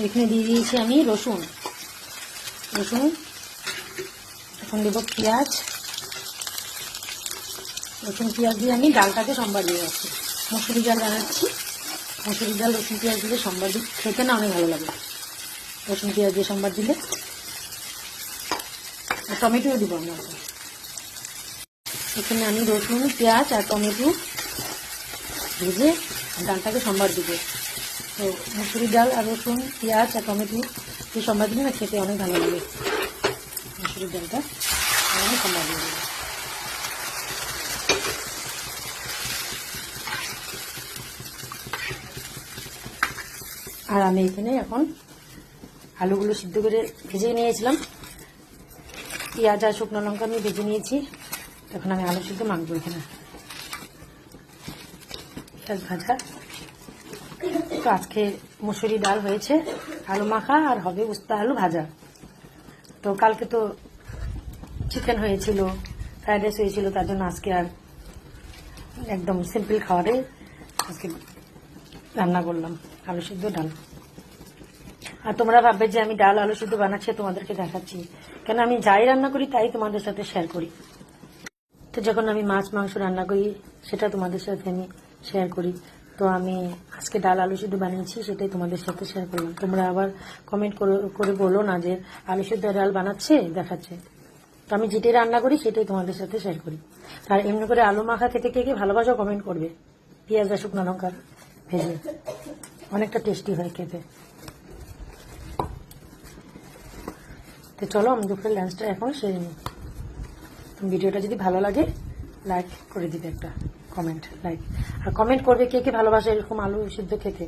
এখানে দিয়ে দিয়েছি আমি রসুন। এখন দেব পেঁয়াজ। রসুন পেঁয়াজ দিয়ে আমি ডালটাকে সম্বার দিয়ে রাখছি। মসুরি ডাল বানাচ্ছি। মসুরি ডাল রসুন পেঁয়াজ দিলে সম্বার দিয়ে খেতে না অনেক ভালো লাগে। রসুন পেঁয়াজ দিয়ে সম্বার দিলে। টমেটোও দিব আমরা। এখানে আমি রসুন পেঁয়াজ আর টমেটো ভেজে ডালটাকে সম্বার দিব। তো মসুরি ডাল আর রসুন পেঁয়াজ আর টমেটো দিয়ে সম্বার দিলে না খেতে অনেক ভালো লাগে। মসুরি ডালটা আমি সম্বার দিয়ে দেবো। আর আমি এখানে এখন আলুগুলো সিদ্ধ করে ভেজে নিয়েছিলাম। পেঁয়াজ আর শুকনো লঙ্কা আমি ভেজে নিয়েছি। এখন আমি আলু সিদ্ধ মাখবো এখানে। পেঁয়াজ ভাজা। তো আজকে মুসুরি ডাল হয়েছে, আলু মাখা, আর হবে উস্তা আলু ভাজা। তো কালকে তো চিকেন হয়েছিল, ফ্রাইড রাইস হয়েছিল, তার জন্য আজকে আর একদম সিম্পল খাবারে আজকে রান্না করলাম আলু সিদ্ধ ডাল। আর তোমরা ভাববে যে আমি ডাল আলু সিদ্ধ বানাচ্ছি তোমাদেরকে দেখাচ্ছি, কেন আমি যাই রান্না করি তাই তোমাদের সাথে শেয়ার করি। তো যখন আমি মাছ মাংস রান্না করি সেটা তোমাদের সাথে আমি শেয়ার করি। তো আমি আজকে ডাল আলু সিদ্ধ বানিয়েছি, সেটাই তোমাদের সাথে শেয়ার করলাম। তোমরা আবার কমেন্ট করে বলো না যে আলু সিদ্ধ ডাল বানাচ্ছে দেখাচ্ছে। তো আমি যেটাই রান্না করি সেটাই তোমাদের সাথে শেয়ার করি। আর এমনি করে আলু মাখা খেতে কে কে ভালোবাসো কমেন্ট করবে। পেঁয়াজ আর শুকনো লঙ্কা ভেজে অনেকটা টেস্টি হয় খেতে। তো চলো আমি দুপুরের লাঞ্চটা এখন সেরে নিই। ভিডিওটা যদি ভালো লাগে লাইক করে দিবে, একটা কমেন্ট লাইক, আর কমেন্ট করবে কে কে ভালোবাসে এরকম আলু সিদ্ধ খেতে।